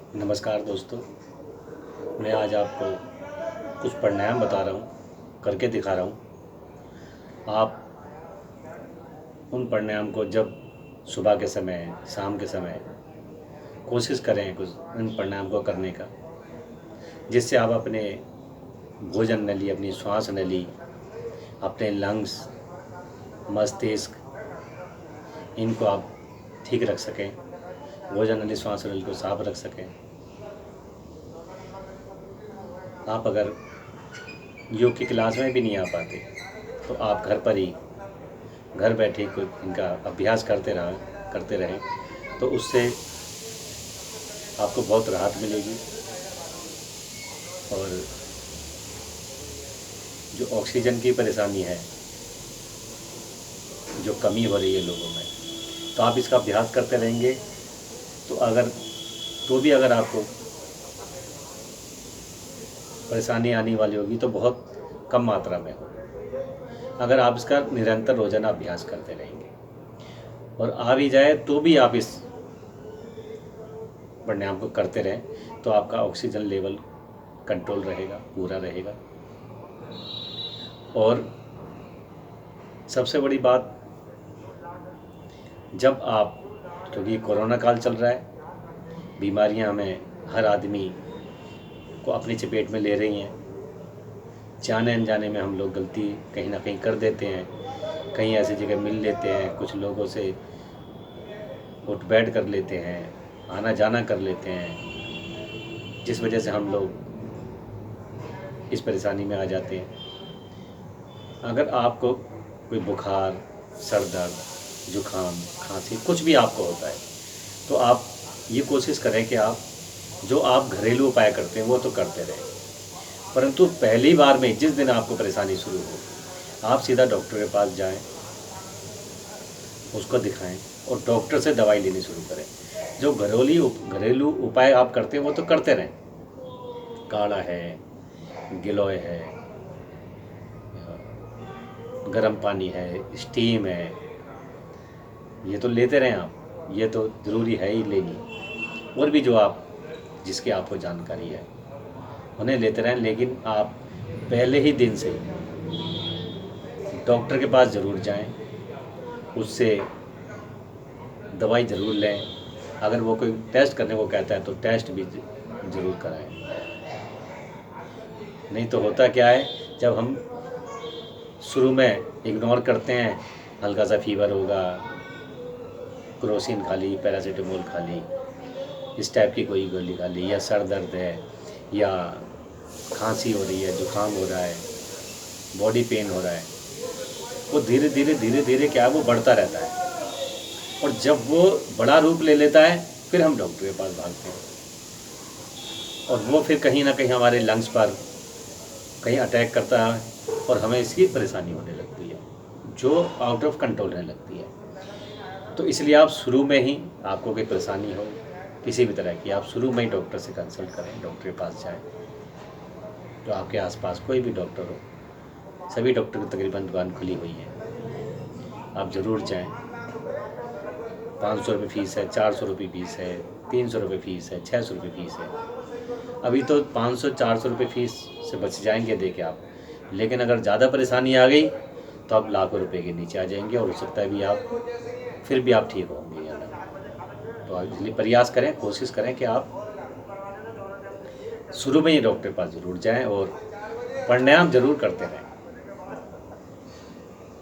नमस्कार दोस्तों। मैं आज आपको कुछ प्राणायाम बता रहा हूँ, करके दिखा रहा हूँ। आप उन प्राणायाम को जब सुबह के समय, शाम के समय कोशिश करें कुछ इन प्राणायाम को करने का, जिससे आप अपने भोजन नली, अपनी श्वास नली, अपने लंग्स, मस्तिष्क, इनको आप ठीक रख सकें, भोजन नली, श्वास नली को साफ रख सकें। आप अगर योग की क्लास में भी नहीं आ पाते तो आप घर पर ही, घर बैठे कुछ इनका अभ्यास करते रहें तो उससे आपको बहुत राहत मिलेगी। और जो ऑक्सीजन की परेशानी है, जो कमी हो रही है लोगों में, तो आप इसका अभ्यास करते रहेंगे तो भी अगर आपको परेशानी आने वाली होगी तो बहुत कम मात्रा में हो, अगर आप इसका निरंतर रोजाना अभ्यास करते रहेंगे। और आ भी जाए तो भी आप इस प्राणायाम को करते रहें तो आपका ऑक्सीजन लेवल कंट्रोल रहेगा, पूरा रहेगा। और सबसे बड़ी बात, जब आप, क्योंकि कोरोना काल चल रहा है, बीमारियां हमें, हर आदमी को अपनी चपेट में ले रही हैं, जाने अनजाने में हम लोग गलती कहीं ना कहीं कर देते हैं, कहीं ऐसी जगह मिल लेते हैं, कुछ लोगों से उठ बैठ कर लेते हैं, आना जाना कर लेते हैं, जिस वजह से हम लोग इस परेशानी में आ जाते हैं। अगर आपको कोई बुखार, सर दर्द, जुखाम, खांसी कुछ भी आपको होता है तो आप ये कोशिश करें कि आप जो आप घरेलू उपाय करते हैं वो तो करते रहें, परंतु पहली बार में जिस दिन आपको परेशानी शुरू हो आप सीधा डॉक्टर के पास जाएं, उसको दिखाएं और डॉक्टर से दवाई लेनी शुरू करें। जो घरेलू उपाय आप करते हैं वो तो करते रहें, काढ़ा है, गिलोय है, गर्म पानी है, स्टीम है, ये तो लेते रहें आप, ये तो ज़रूरी है ही लेनी। और भी जो आप, जिसकी आपको जानकारी है उन्हें लेते रहें, लेकिन आप पहले ही दिन से डॉक्टर के पास ज़रूर जाएं, उससे दवाई ज़रूर लें। अगर वो कोई टेस्ट करने को कहता है तो टेस्ट भी ज़रूर कराएं। नहीं तो होता क्या है, जब हम शुरू में इग्नोर करते हैं, हल्का सा फीवर होगा, क्रोसिन खा ली, पैरासीटामोल खा ली, इस टाइप की कोई गोली खा ली, या सर दर्द है, या खांसी हो रही है, जुकाम हो रहा है, बॉडी पेन हो रहा है, वो धीरे धीरे क्या है, वो बढ़ता रहता है। और जब वो बड़ा रूप ले लेता है फिर हम डॉक्टर के पास भागते हैं, और वो फिर कहीं ना कहीं हमारे लंग्स पर कहीं अटैक करता है और हमें इसकी परेशानी होने लगती है, जो आउट ऑफ कंट्रोल रहने लगती है। तो इसलिए आप शुरू में ही, आपको कोई परेशानी हो किसी भी तरह की, आप शुरू में ही डॉक्टर से कंसल्ट करें, डॉक्टर के पास जाएं। तो आपके आसपास कोई भी डॉक्टर हो, सभी डॉक्टर की तकरीबन दुकान खुली हुई है, आप ज़रूर जाएं। 500 रुपये फ़ीस है, 400 रुपये फ़ीस है, 300 रुपये फ़ीस है, 600 रुपये फ़ीस है। अभी तो 500-400 रुपये फ़ीस से बच जाएंगे दे के आप, लेकिन अगर ज़्यादा परेशानी आ गई तो आप लाखों रुपए के नीचे आ जाएंगे, और हो सकता है भी आप फिर भी आप ठीक होंगे या ना। तो आप इसलिए प्रयास करें, कोशिश करें कि आप शुरू में ही डॉक्टर के पास ज़रूर जाएं और प्राणायाम ज़रूर करते रहें।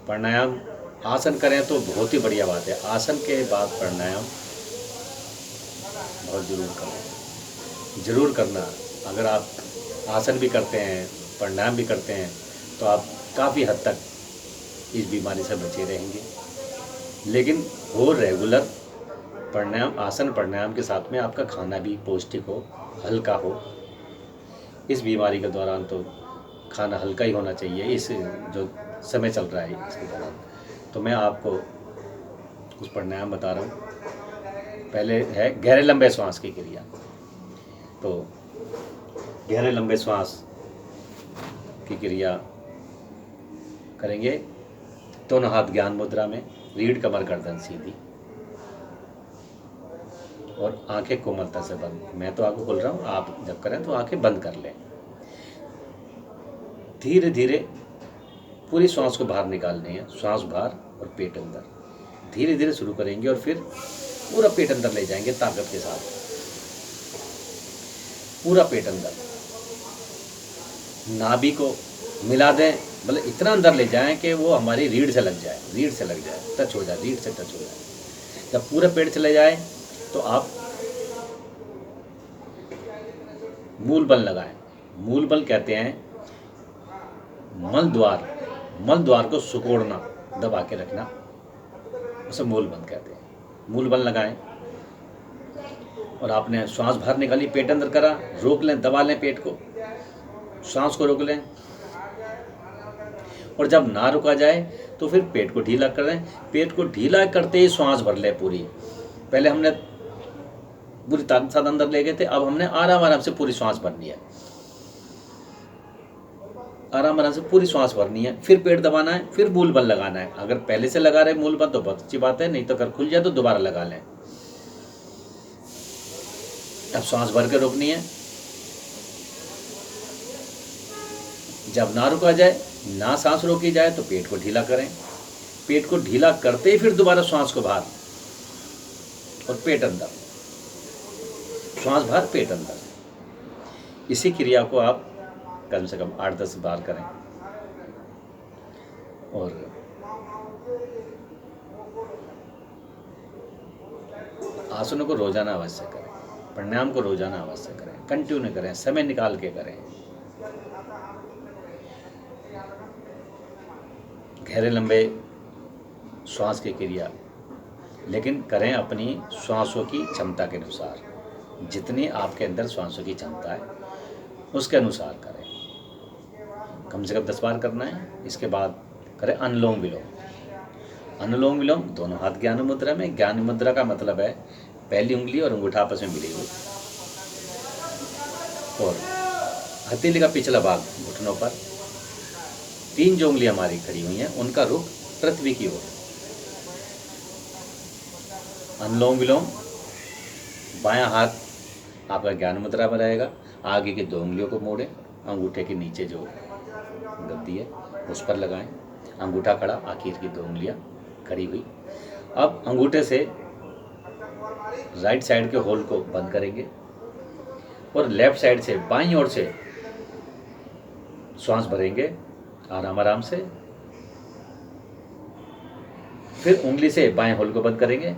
प्राणायाम, आसन करें तो बहुत ही बढ़िया बात है, आसन के बाद प्राणायाम बहुत ज़रूर करना। अगर आप आसन भी करते हैं, प्राणायाम भी करते हैं, तो आप काफ़ी हद तक इस बीमारी से बचे रहेंगे। लेकिन हो रेगुलर प्राणायाम, आसन प्राणायाम के साथ में आपका खाना भी पौष्टिक हो, हल्का हो। इस बीमारी के दौरान तो खाना हल्का ही होना चाहिए, इस जो समय चल रहा है इसके दौरान। तो मैं आपको कुछ प्राणायाम बता रहा हूँ। पहले है गहरे लंबे श्वास की क्रिया। तो गहरे लंबे श्वास की क्रिया करेंगे, दोनों हाथ ज्ञान मुद्रा में, रीढ़ कमर गर्दन सीधी। और आंखें कोमलता से बंद। मैं तो आंखें खोल रहा हूँ, आप जब करें तो आंखें बंद कर लें। धीरे धीरे पूरी श्वास को बाहर निकालनी है, श्वास बाहर और पेट अंदर। धीरे धीरे शुरू करेंगे और फिर पूरा पेट अंदर ले जाएंगे ताकत के साथ, पूरा पेट अंदर। नाभि को मिला दें, मतलब इतना अंदर ले जाएं कि वो हमारी रीढ़ से लग जाए, रीढ़ से लग जाए, टच हो जाए, रीढ़ से टच हो जाए। जब पूरा पेट चले जाए तो आप मूल बल लगाएं। मूल बल कहते हैं मल द्वार को सिकोड़ना, दबा के रखना, उसे मूल बल कहते हैं। मूल बल लगाएं और आपने श्वास बाहर निकाली, पेट अंदर करा, रोक लें, दबा लें पेट को, श्वास को रोक लें। और जब ना रुका जाए तो फिर पेट को ढीला करें। पेट को ढीला करते ही श्वास भर ले पूरी। पहले हमने पूरी ताकत साथ अंदर ले गए थे, अब हमने आराम आराम से पूरी श्वास भरनी है, आराम आराम से पूरी श्वास भरनी है। फिर पेट दबाना है, फिर मूल बल लगाना है। अगर पहले से लगा रहे मूल बल तो बहुत अच्छी बात है, नहीं तो अगर खुल जाए तो दोबारा लगा लें। अब श्वास भर के रोकनी है। जब ना रुका जाए, ना सांस रोकी जाए तो पेट को ढीला करें। पेट को ढीला करते ही फिर दोबारा श्वास को बाहर और पेट अंदर, श्वास बाहर पेट अंदर। इसी क्रिया को आप कम से कम 8-10 बार करें और आसनों को रोजाना अवश्य करें, प्राणायाम को रोजाना अवश्य करें, कंटिन्यू करें, समय निकाल के करें। गहरे लंबे श्वास की क्रिया, लेकिन करें अपनी श्वासों की क्षमता के अनुसार। जितनी आपके अंदर श्वासों की क्षमता है उसके अनुसार करें। कम से कम 10 बार करना है। इसके बाद करें अनुलोम विलोम। अनुलोम विलोम दोनों हाथ ज्ञान मुद्रा में। ज्ञान मुद्रा का मतलब है पहली उंगली और अंगूठा आपस में मिली हुई और हथेली का पिछला भाग घुटनों पर, 3 जो उंगलियां हमारी खड़ी हुई हैं उनका रुख पृथ्वी की ओर। अनुलोम विलोम, बायां हाथ आपका ज्ञान मुद्रा में रहेगा, आगे की 2 उंगलियों को मोड़ें, अंगूठे के नीचे जो गद्दी है उस पर लगाएं, अंगूठा खड़ा, आखिर की 2 उंगलियां खड़ी हुई। अब अंगूठे से राइट साइड के होल को बंद करेंगे और लेफ्ट साइड से बाईं ओर से श्वास भरेंगे आराम आराम से। फिर उंगली से बाएं होल को बंद करेंगे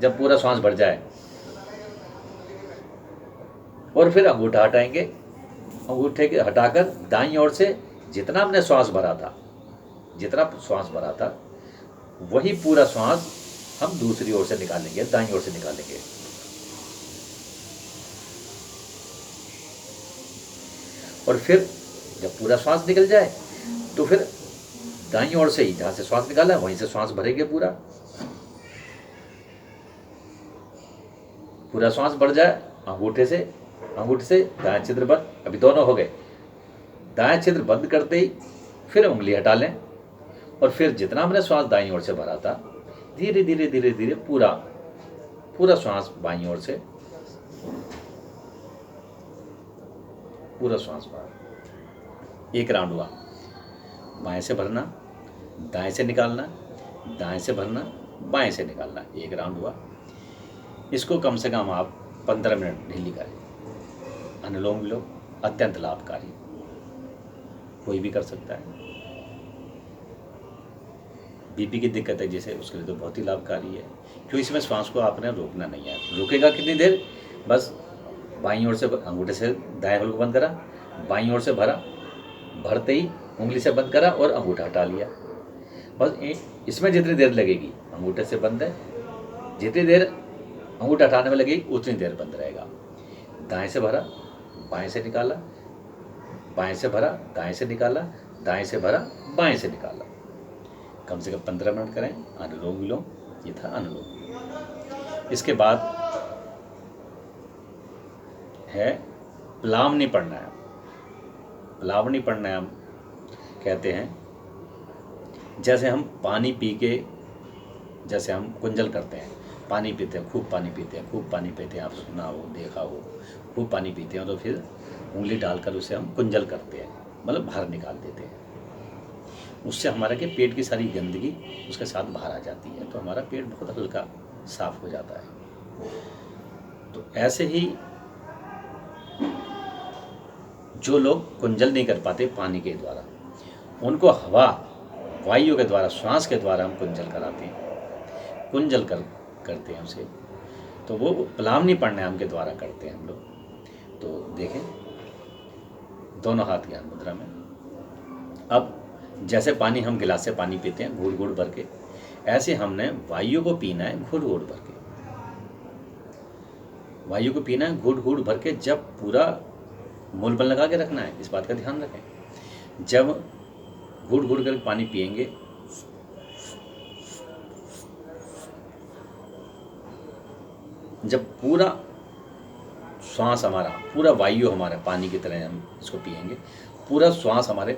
जब पूरा श्वास भर जाए, और फिर अंगूठा हटाएंगे। अंगूठे के हटाकर दाईं ओर से जितना हमने श्वास भरा था वही पूरा श्वास हम दूसरी ओर से निकालेंगे, दाईं ओर से निकालेंगे। और फिर जब पूरा श्वास निकल जाए तो फिर दाईं ओर से ही जहां से श्वास निकाला है वहीं से श्वास भरेंगे। पूरा श्वास भर जाए, अंगूठे से दाएं छिद्र बंद। अभी दोनों हो गए। दाएं छिद्र बंद करते ही फिर उंगली हटा लें और फिर जितना हमने श्वास दाईं ओर से भरा था धीरे धीरे धीरे धीरे पूरा श्वास बाईं ओर से, पूरा श्वास बाहर। 1 राउंड हुआ। बाएं से भरना, दाएं से निकालना, दाएं से भरना, बाएं से निकालना। 1 राउंड हुआ। इसको कम से कम आप 15 मिनट डेली करें। अनुलोम विलोम अत्यंत लाभकारी, कोई भी कर सकता है। बीपी की दिक्कत है जैसे, उसके लिए तो बहुत ही लाभकारी है, क्योंकि इसमें श्वास को आपने रोकना नहीं है। रुकेगा कितनी देर? बस बाईं ओर से अंगूठे से दाएं होल को बंद करा, बाईं ओर से भरा, भरते ही उंगली से बंद करा और अंगूठा हटा लिया। बस इसमें जितनी देर लगेगी अंगूठे से बंद है, जितनी देर अंगूठा हटाने में लगेगी उतनी देर बंद रहेगा। दाएं से भरा, बाएं से निकाला, बाएं से भरा, दाएं से निकाला, दाएं से भरा, बाएं से निकाला। कम से कम 15 मिनट करें। अनुलोम विलोम, ये था अनुलोम। इसके बाद है प्लावनी प्राणायाम। प्लावनी प्राणायाम कहते हैं जैसे हम पानी पी के, जैसे हम कुंजल करते हैं, पानी पीते हैं, खूब पानी पीते हैं, खूब पानी पीते हैं, आप सुना हो देखा हो, खूब पानी पीते हैं तो फिर उंगली डालकर उसे हम कुंजल करते हैं, मतलब बाहर निकाल देते हैं। उससे हमारा के पेट की सारी गंदगी उसके साथ बाहर आ जाती है, तो हमारा पेट बहुत हल्का साफ हो जाता है। तो ऐसे ही जो लोग कुंजल नहीं कर पाते पानी के द्वारा, उनको हवा वायु के द्वारा, श्वास के द्वारा हम कुंजल कराते हैं, कुंजल करते हैं उसे। तो वो प्लावनी प्राणायाम के द्वारा करते हैं हम लोग। तो देखें, दोनों हाथ ज्ञान मुद्रा में। अब जैसे पानी हम गिलास से पानी पीते हैं घूट घूट भर के, ऐसे हमने वायु को पीना है घूट घूट भर के। वायु को पीना है घूट घूट भर के, जब पूरा मुंह पर लगा के रखना है, इस बात का ध्यान रखें। जब घूट घूट कर पानी पिएंगे, जब पूरा श्वास हमारा, पूरा वायु हमारा पानी की तरह हम इसको पिएंगे, पूरा श्वास हमारे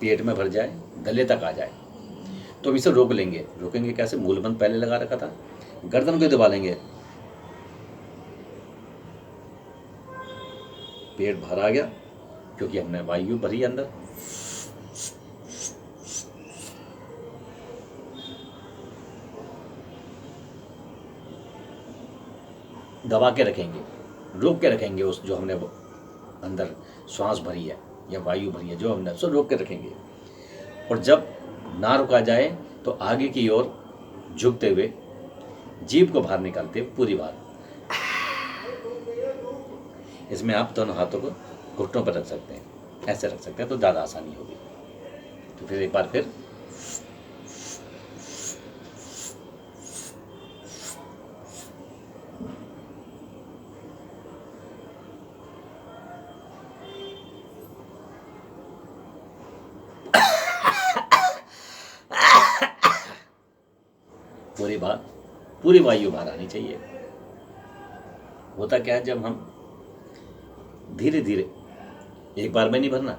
पेट में भर जाए, गले तक आ जाए, तो हम इसे रोक लेंगे। रोकेंगे कैसे? मूलबंद पहले लगा रखा था, गर्दन को दबा लेंगे, पेट भर आ गया क्योंकि हमने वायु भरी अंदर। दबा के रखेंगे, रोक के रखेंगे उस जो हमने अंदर श्वास भरी है या वायु भरी है, जो हमने उसको रोक के रखेंगे। और जब ना रुका जाए तो आगे की ओर झुकते हुए जीभ को बाहर निकालते हुए पूरी बात। इसमें आप दोनों हाथों को घुटनों पर रख सकते हैं, ऐसे रख सकते हैं तो ज़्यादा आसानी होगी। तो फिर एक बार फिर पूरी बात, पूरी वायु बाहर आनी चाहिए। होता क्या है, जब हम धीरे धीरे, एक बार में नहीं भरना,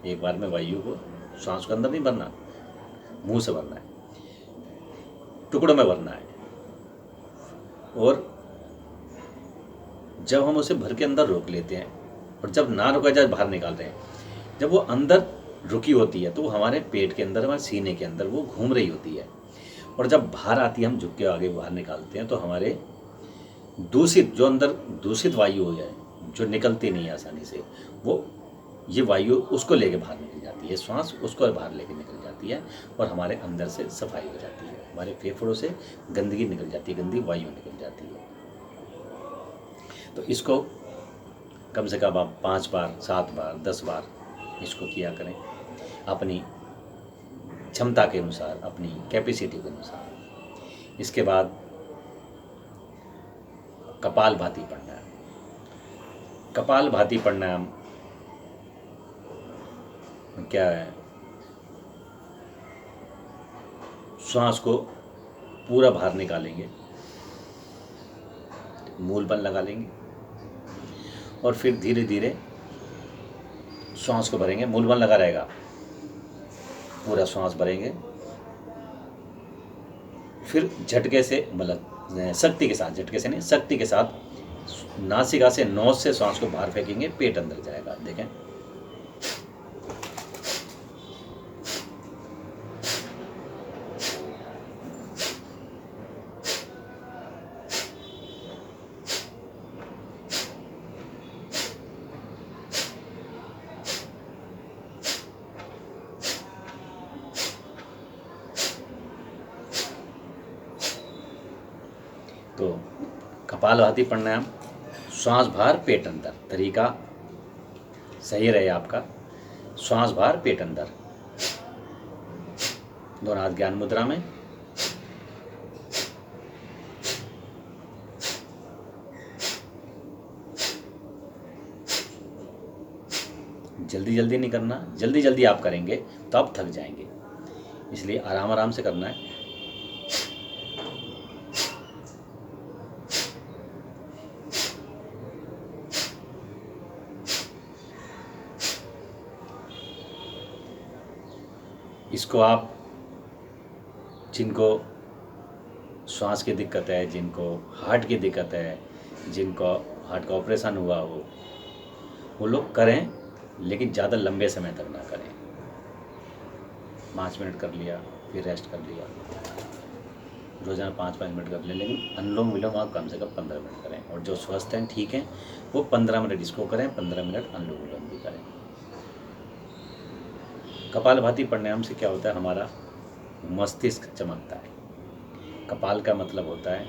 एक बार में वायु को, श्वास को अंदर नहीं भरना, मुंह से भरना है, टुकड़ों में भरना है। और जब हम उसे भर के अंदर रोक लेते हैं और जब ना रुका जाए बाहर निकाल रहे हैं, जब वो अंदर रुकी होती है तो वो हमारे पेट के अंदर, हमारे सीने के अंदर वो घूम रही होती है। और जब बाहर आती है, हम झुक के आगे बाहर निकालते हैं, तो हमारे दूषित, जो अंदर दूषित वायु हो जाए, जो निकलती नहीं है आसानी से, वो ये वायु उसको लेके बाहर निकल जाती है, श्वास उसको बाहर लेके निकल जाती है और हमारे अंदर से सफाई हो जाती है, हमारे फेफड़ों से गंदगी निकल जाती है, गंदी वायु निकल जाती है। तो इसको कम से कम आप 5 बार, 7 बार, 10 बार इसको किया करें, अपनी क्षमता के अनुसार, अपनी कैपेसिटी के अनुसार। इसके बाद कपालभाति प्राणायाम। कपालभाति प्राणायाम क्या है? श्वास को पूरा बाहर निकालेंगे, मूल पर लगा लेंगे और फिर धीरे धीरे श्वास को भरेंगे। मूल पर लगा रहेगा, पूरा श्वास भरेंगे, फिर झटके से, मतलब शक्ति के साथ, झटके से नहीं, शक्ति के साथ नासिका से, नोज से श्वास को बाहर फेंकेंगे, पेट अंदर जाएगा। देखें, तो कपालभाति प्राणायाम, श्वास बाहर पेट अंदर, तरीका सही रहे आपका। श्वास बाहर पेट अंदर, दोनों हाथ ज्ञान मुद्रा में। जल्दी जल्दी नहीं करना, जल्दी जल्दी आप करेंगे तो आप थक जाएंगे, इसलिए आराम आराम से करना है। इसको आप, जिनको श्वास की दिक्कत है, जिनको हार्ट की दिक्कत है, जिनको हार्ट का ऑपरेशन हुआ हो, वो लोग करें, लेकिन ज़्यादा लंबे समय तक ना करें। 5 मिनट कर लिया, फिर रेस्ट कर लिया, रोज़ाना 5-5 मिनट कर लें, लेकिन अनुलोम विलोम आप कम से कम 15 मिनट करें। और जो स्वस्थ हैं, ठीक हैं, वो 15 मिनट इसको करें, 15 मिनट अनुलोम विलोम भी करें। कपालभाति प्राणायाम से क्या होता है, हमारा मस्तिष्क चमकता है। कपाल का मतलब होता है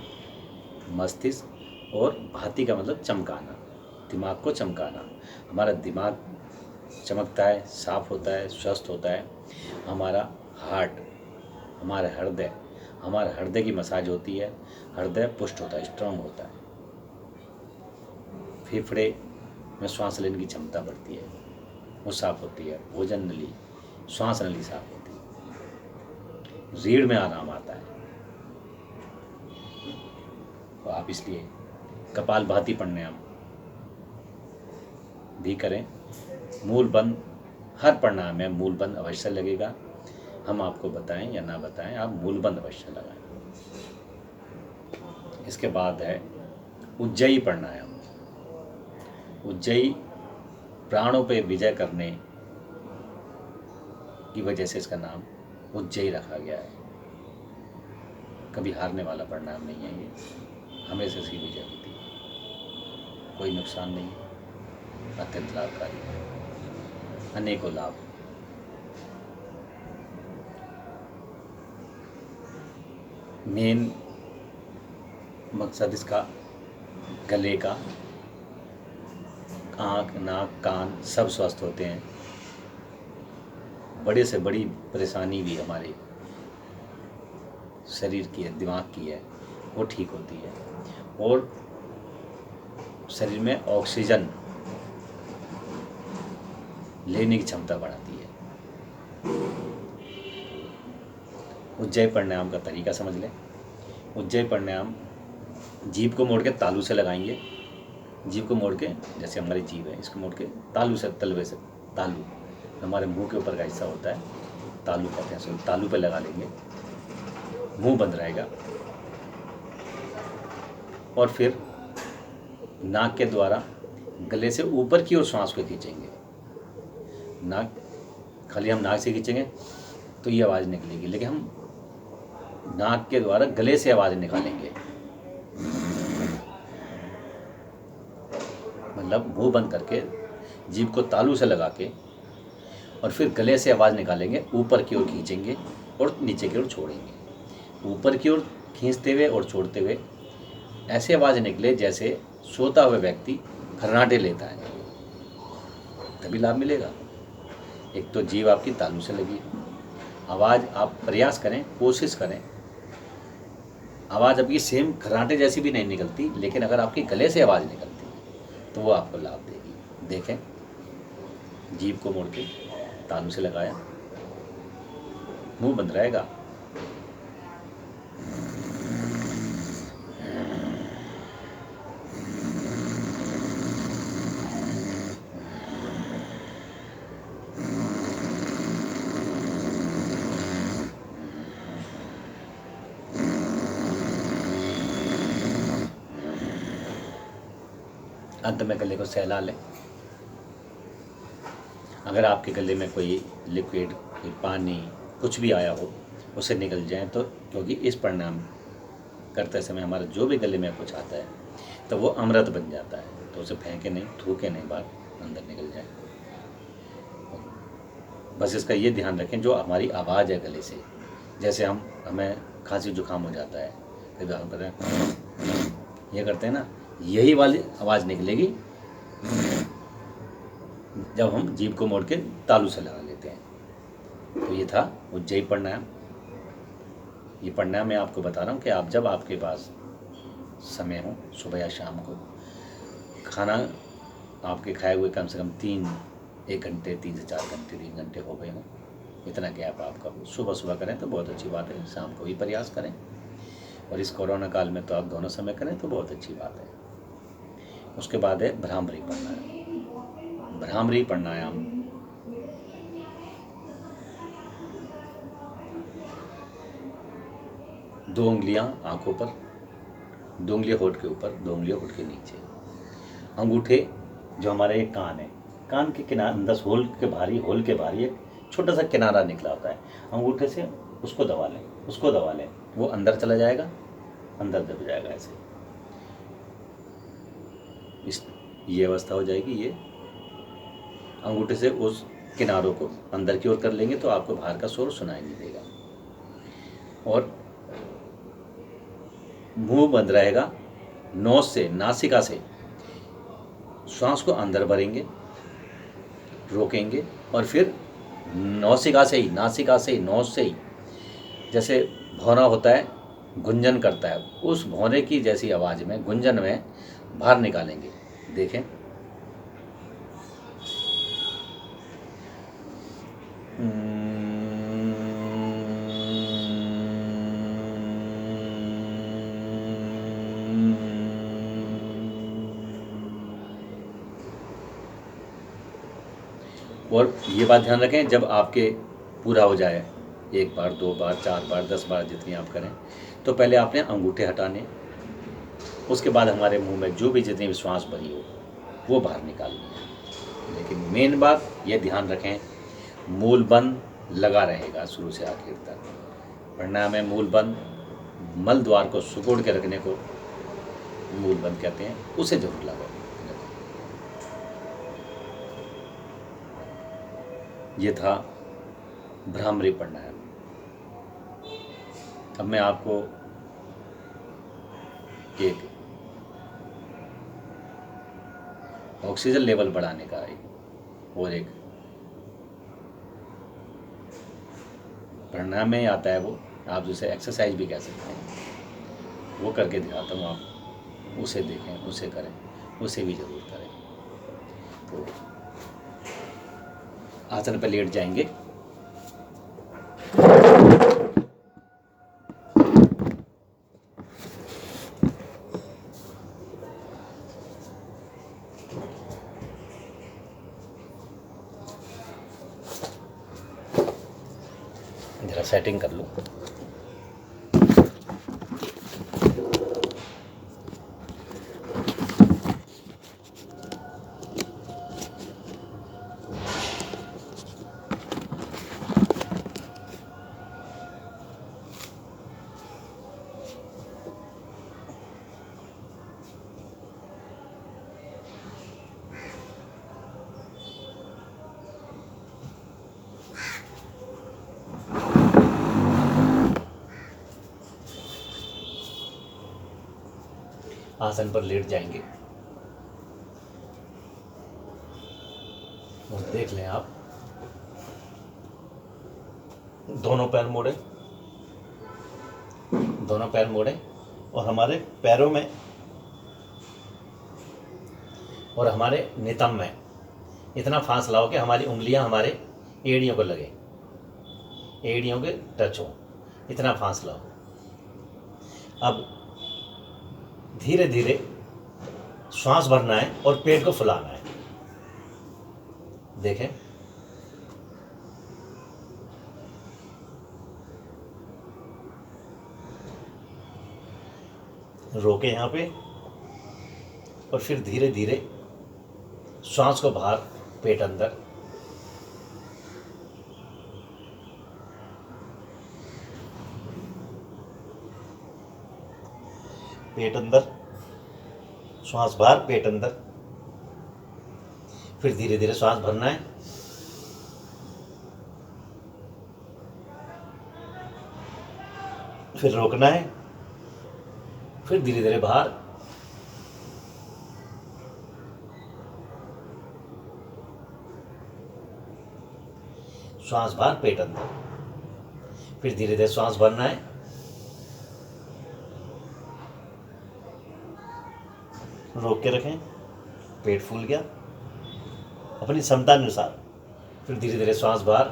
मस्तिष्क, और भाति का मतलब चमकाना, दिमाग को चमकाना। हमारा दिमाग चमकता है, साफ होता है, स्वस्थ होता है। हमारा हार्ट, हमारे हृदय की मसाज होती है, हृदय पुष्ट होता है, स्ट्रांग होता है। फेफड़े में सांस लेने की क्षमता बढ़ती है, वो साफ होती है। भोजन नली, श्वास नली साफ होती है। रीढ़ में आराम आता है। तो आप इसलिए कपालभाति प्राणायाम भी करें। मूल बंद, हर प्राणायाम में मूल बंद अवश्य लगेगा। हम आपको बताएं या ना बताएं, आप मूल बंद अवश्य लगाएं। इसके बाद है उज्जयी प्राणायाम। उज्जयी प्राणों पे विजय करने की वजह से इसका नाम उज्जयी रखा गया है। कभी हारने वाला प्राणायाम नहीं है ये, हमेशा इसकी विजय होती है। कोई नुकसान नहीं, अत्यंत लाभकारी है, अनेकों लाभ। मेन मकसद इसका गले का, आँख, नाक, कान सब स्वस्थ होते हैं। बड़े से बड़ी परेशानी भी हमारे शरीर की है, दिमाग की है, वो ठीक होती है। और शरीर में ऑक्सीजन लेने की क्षमता बढ़ाती है। उज्जयी प्राणायाम का तरीका समझ लें। उज्जयी प्राणायाम जीभ को मोड़ के तालू से लगाएंगे। जीभ को मोड़ के, जैसे हमारी जीभ है, इसको मोड़ के तालू से, तलवे से, तालू हमारे मुंह के ऊपर का हिस्सा होता है, तालू कहते हैं, सो तालू पे लगा लेंगे। मुंह बंद रहेगा, और फिर नाक के द्वारा गले से ऊपर की ओर श्वास को खींचेंगे। नाक, खाली हम नाक से खींचेंगे तो ये आवाज़ निकलेगी, लेकिन हम नाक के द्वारा गले से आवाज़ निकालेंगे। मतलब मुंह बंद करके, जीभ को तालू से लगा के, और फिर गले से आवाज़ निकालेंगे, ऊपर की ओर खींचेंगे और नीचे की ओर छोड़ेंगे। ऊपर की ओर खींचते हुए और छोड़ते हुए ऐसे आवाज़ निकले जैसे सोता हुआ व्यक्ति खर्राटे लेता है, तभी लाभ मिलेगा। एक तो जीभ आपकी तालू से लगी, आवाज़ आप प्रयास करें, कोशिश करें, आवाज़ आपकी सेम खर्राटे जैसी भी नहीं निकलती, लेकिन अगर आपकी गले से आवाज़ निकलती है तो वो आपको लाभ देगी। देखें, जीभ को मोड़ के तालू से लगाया, मुंह बंद रहेगा, अंत में गले को सहला लें। अगर आपके गले में कोई लिक्विड, कोई पानी, कुछ भी आया हो, उसे निकल जाए तो, क्योंकि इस प्राणायाम करते समय हमारे जो भी गले में कुछ आता है तो वो अमृत बन जाता है, तो उसे फेंके नहीं, थूके नहीं, बाहर अंदर निकल जाए। बस इसका ये ध्यान रखें, जो हमारी आवाज़ है गले से, जैसे हमें खांसी जुकाम हो जाता है, कभी हम कहते हैं, ये करते हैं ना, यही वाली आवाज़ निकलेगी जब हम जीभ को मोड़ के तालू से लगा लेते हैं। तो ये था उज्जयी प्राणायाम। ये प्राणायाम मैं आपको बता रहा हूँ कि आप जब आपके पास समय हो, सुबह या शाम को, खाना आपके खाए हुए कम से कम 1 घंटे, 3 से 4 घंटे, 3 घंटे हो गए हों, इतना गैप आपका सुबह सुबह करें तो बहुत अच्छी बात है, शाम को भी प्रयास करें, और इस कोरोना काल में तो आप दोनों समय करें तो बहुत अच्छी बात है। उसके बाद है भ्रामरी प्राणायाम। भ्रामरी प्राणायाम 2 उंगलियां आंखों पर, 2 उंगलियां होठ के ऊपर, 2 उंगलियां होठ के नीचे। अंगूठे जो हमारे एक कान है, कान के किनारे अंदर होल के बाहरी एक छोटा सा किनारा निकला होता है, अंगूठे से उसको दबा लें, उसको दबा लें, वो अंदर चला जाएगा, अंदर दब जाएगा ऐसे। ये अवस्था हो जाएगी। ये अंगूठे से उस किनारों को अंदर की ओर कर लेंगे तो आपको बाहर का शोर सुनाई नहीं देगा। और मुंह बंद रहेगा, नोज से, नासिका से श्वास को अंदर भरेंगे, रोकेंगे और फिर नासिका से ही नोज से ही जैसे भौना होता है, गुंजन करता है, उस भौने की जैसी आवाज़ में, गुंजन में बाहर निकालेंगे। देखें, और ये बात ध्यान रखें, जब आपके पूरा हो जाए, 1 बार, 2 बार, 4 बार, 10 बार, जितनी आप करें, तो पहले आपने अंगूठे हटाने, उसके बाद हमारे मुंह में जो भी जितनी भी श्वास भरी हो वो बाहर निकालनी है। लेकिन मेन बात ये ध्यान रखें, मूल बंद लगा रहेगा शुरू से आखिर तक। प्राणायाम में मूल बंद, मल द्वार को सिकोड़ के रखने को मूल बंद कहते हैं, उसे जरूर लगाओ। ये था भ्रामरी प्राणायाम। अब मैं आपको एक ऑक्सीजन लेवल बढ़ाने का और एक प्राणायाम में आता है, वो आप जिसे एक्सरसाइज भी कह सकते हैं, वो करके दिखाता हूँ। आप उसे देखें, उसे करें, उसे भी जरूर करें। तो आसन पर लेट जाएंगे, जरा सेटिंग कर लो। आसन पर लेट जाएंगे और देख लें आप, दोनों पैर मोड़े, दोनों पैर मोड़े और हमारे पैरों में और हमारे नितंब में इतना फासला हो कि हमारी उंगलियां हमारे एड़ियों को लगे, एड़ियों के टच हो, इतना फासला हो। अब धीरे धीरे श्वास भरना है और पेट को फुलाना है। देखें, रोके यहाँ पे और फिर धीरे धीरे श्वास को बाहर, पेट अंदर, पेट अंदर, श्वास बाहर, पेट अंदर, फिर धीरे धीरे श्वास भरना है, फिर रोकना है, फिर धीरे धीरे बाहर, श्वास बाहर, पेट अंदर, फिर धीरे धीरे श्वास भरना है, रोक के रखें, पेट फूल गया, अपनी क्षमता अनुसार, फिर धीरे धीरे श्वास बाहर,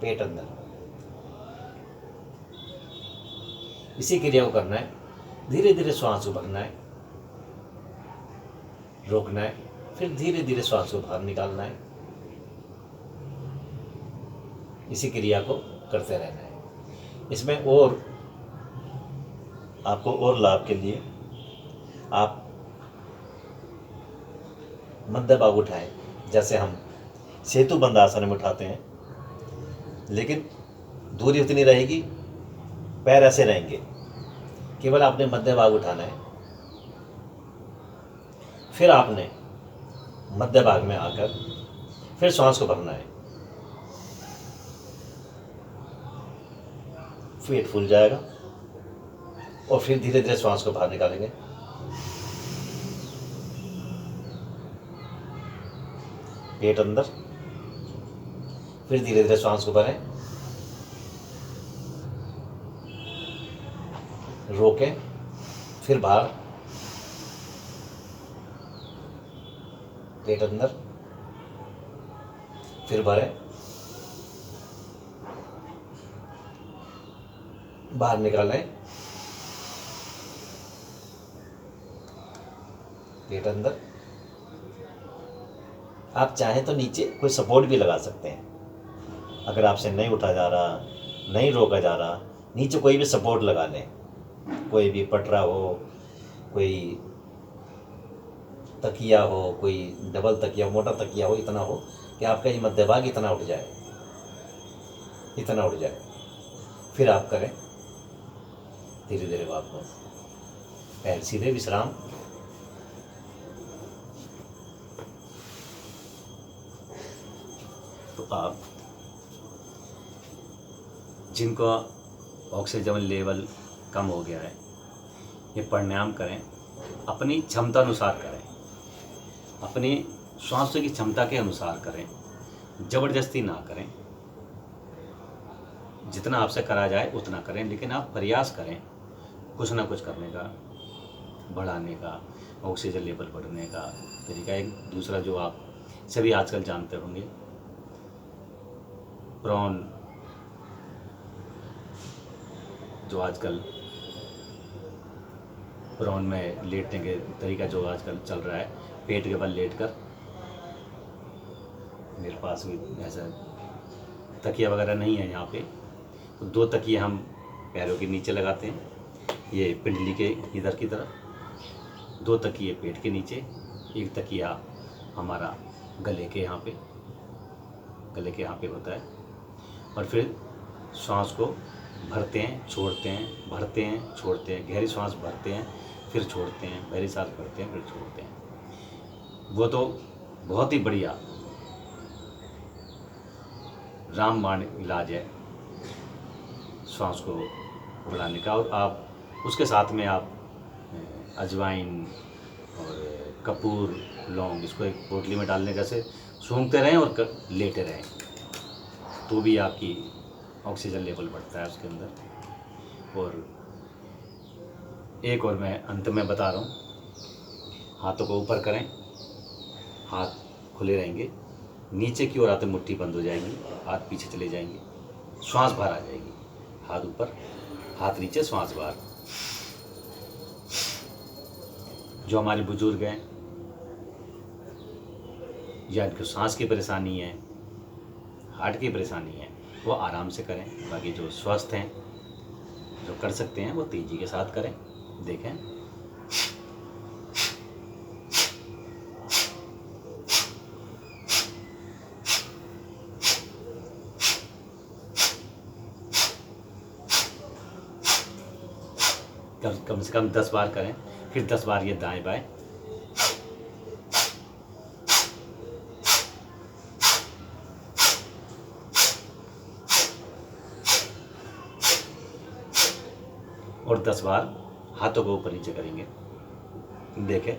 पेट अंदर। इसी क्रिया को करना है, धीरे धीरे श्वास को भरना है, रोकना है, फिर धीरे धीरे श्वास को बाहर निकालना है, इसी क्रिया को करते रहना है। इसमें और आपको और लाभ के लिए आप मध्य भाग उठाएं, जैसे हम सेतु बंद आसन में उठाते हैं, लेकिन दूरी उतनी रहेगी, पैर ऐसे रहेंगे, केवल आपने मध्य भाग उठाना है। फिर आपने मध्य भाग में आकर फिर श्वास को भरना है, पेट फूल जाएगा और फिर धीरे धीरे श्वास को बाहर निकालेंगे। पेट अंदर, फिर धीरे धीरे श्वास को भरें, रोकें, फिर बाहर, पेट अंदर, फिर भरें, बाहर निकालें, पेट अंदर। आप चाहें तो नीचे कोई सपोर्ट भी लगा सकते हैं। अगर आपसे नहीं उठा जा रहा, नहीं रोका जा रहा, नीचे कोई भी सपोर्ट लगा लें, कोई भी पटरा हो, कोई तकिया हो, कोई डबल तकिया, मोटा तकिया हो, इतना हो कि आपका ये मध्य भाग इतना उठ जाए, इतना उठ जाए। फिर आप करें धीरे धीरे वापस, पैर सीधे, विश्राम। तो आप जिनको ऑक्सीजन लेवल कम हो गया है, ये प्राणायाम करें, अपनी क्षमता अनुसार करें, अपनी श्वास की क्षमता के अनुसार करें, ज़बरदस्ती ना करें। जितना आपसे करा जाए उतना करें, लेकिन आप प्रयास करें कुछ ना कुछ करने का, बढ़ाने का, ऑक्सीजन लेवल बढ़ने का तरीका। एक दूसरा जो आप सभी आजकल जानते होंगे, प्रॉन, जो आजकल प्रॉन में लेटने के तरीका जो आजकल चल रहा है, पेट के बल लेटकर, मेरे पास भी ऐसा तकिया वगैरह नहीं है यहाँ पे, तो 2 तकिए हम पैरों के नीचे लगाते हैं, ये पिंडली के इधर की तरफ, 2 तकिए पेट के नीचे, 1 तकिया हमारा गले के यहाँ पे होता है। और फिर श्वास को भरते हैं, छोड़ते हैं, भरते हैं, छोड़ते हैं, गहरी श्वास भरते हैं, फिर छोड़ते हैं, गहरी सांस भरते हैं, फिर छोड़ते हैं। वो तो बहुत ही बढ़िया रामबाण इलाज है श्वास को बढ़ाने का। और आप उसके साथ में आप अजवाइन और कपूर, लौंग, इसको एक पोटली में डालने का से सूंघते रहें और लेटे रहें, तो भी आपकी ऑक्सीजन लेवल बढ़ता है उसके अंदर। और एक और मैं अंत में बता रहा हूँ, हाथों को ऊपर करें, हाथ खुले रहेंगे, नीचे की ओर आते मुट्ठी बंद हो जाएगी, हाथ पीछे चले जाएंगे, श्वास बाहर आ जाएगी, हाथ ऊपर, हाथ नीचे, श्वास बाहर। जो हमारे बुजुर्ग हैं या इनको सांस की परेशानी है, हार्ट की परेशानी है, वो आराम से करें। बाकी जो स्वस्थ हैं, जो कर सकते हैं, वो तेज़ी के साथ करें। देखें, कम से कम 10 बार करें, फिर 10 बार ये दाएं बाएं। और 10 बार हाथों को ऊपर नीचे करेंगे। देखें,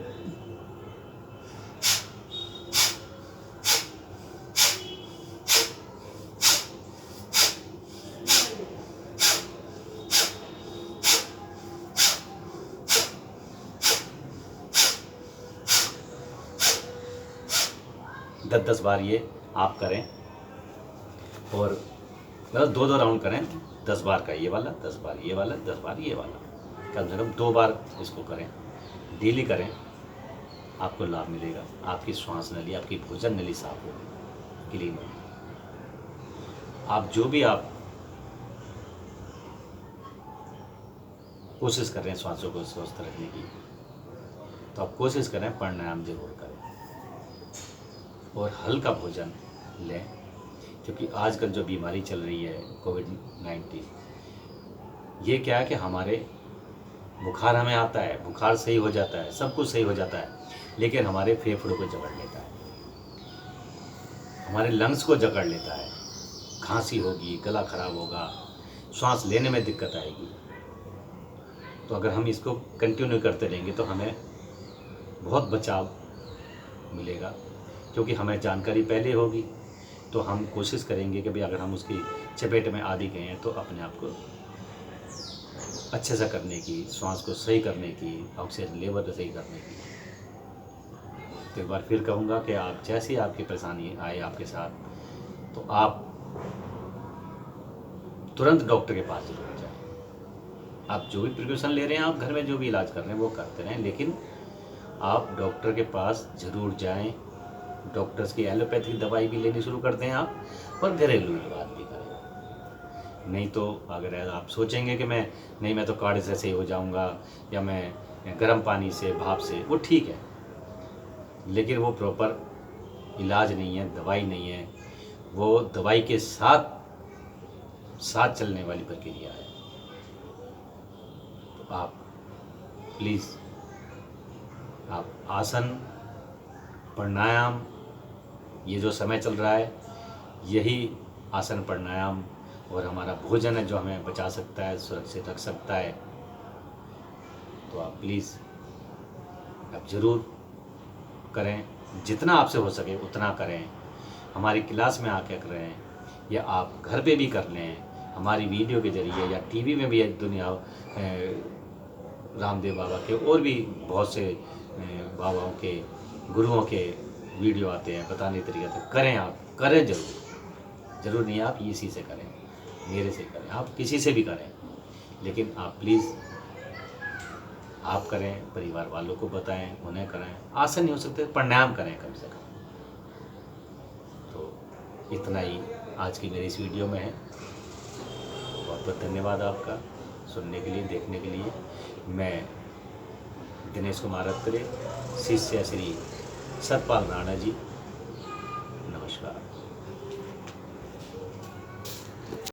दस 10 बार ये आप करें। और मतलब 2-2 राउंड करें, 10 बार का ये वाला, 10 बार ये वाला, 10 बार ये वाला, कम से कम 2 बार इसको करें, डेली करें, आपको लाभ मिलेगा। आपकी श्वास नली, आपकी भोजन नली साफ हो, क्लीन हो। आप जो भी आप कोशिश कर रहे हैं श्वासों को स्वस्थ रखने की, तो आप कोशिश करें प्राणायाम जरूर करें और हल्का भोजन लें, क्योंकि आजकल जो बीमारी चल रही है कोविड-19, ये क्या है कि हमारे बुखार हमें आता है, बुखार सही हो जाता है, सब कुछ सही हो जाता है, लेकिन हमारे फेफड़ों को जकड़ लेता है, हमारे लंग्स को जकड़ लेता है, खांसी होगी, गला खराब होगा, सांस लेने में दिक्कत आएगी। तो अगर हम इसको कंटिन्यू करते रहेंगे तो हमें बहुत बचाव मिलेगा, क्योंकि हमें जानकारी पहले होगी। तो हम कोशिश करेंगे कि भाई अगर हम उसकी चपेट में आ भी गए हैं तो अपने आप को अच्छे से करने की, श्वास को सही करने की, ऑक्सीजन लेवल सही करने की। तो एक बार फिर कहूँगा कि आप जैसी आपकी परेशानी आए आपके साथ, तो आप तुरंत डॉक्टर के पास जरूर जाएं। आप जो भी प्रिकॉशन ले रहे हैं, आप घर में जो भी इलाज कर रहे हैं वो करते रहें, लेकिन आप डॉक्टर के पास ज़रूर जाएं। डॉक्टर्स की एलोपैथिक दवाई भी लेनी शुरू कर दें आप, और घरेलू इलाज भी करें। नहीं तो अगर आप सोचेंगे कि मैं तो काढ़े से सही हो जाऊंगा, या मैं गर्म पानी से, भाप से, वो ठीक है, लेकिन वो प्रॉपर इलाज नहीं है, दवाई नहीं है, वो दवाई के साथ चलने वाली प्रक्रिया है। तो आप प्लीज़ आप आसन, प्राणायाम, ये जो समय चल रहा है, यही आसन प्राणायाम और हमारा भोजन है जो हमें बचा सकता है, सुरक्षित रख सकता है। तो आप प्लीज़ आप ज़रूर करें, जितना आपसे हो सके उतना करें। हमारी क्लास में आके करें, या आप घर पे भी कर लें, हमारी वीडियो के ज़रिए, या टीवी में भी दुनिया रामदेव बाबा के और भी बहुत से बाबाओं के, गुरुओं के वीडियो आते हैं बताने के तरीके से। करें, आप करें ज़रूर नहीं आप इसी से करें, मेरे से करें, आप किसी से भी करें, लेकिन आप प्लीज़ आप करें, परिवार वालों को बताएं, उन्हें करें। आसन नहीं हो सकते, प्राणायाम करें कम से कम। तो इतना ही आज की मेरी इस वीडियो में है। बहुत बहुत धन्यवाद आपका सुनने के लिए, देखने के लिए। मैं दिनेश कुमार अत्रे, शिष्य श्री सतपाल राणा जी,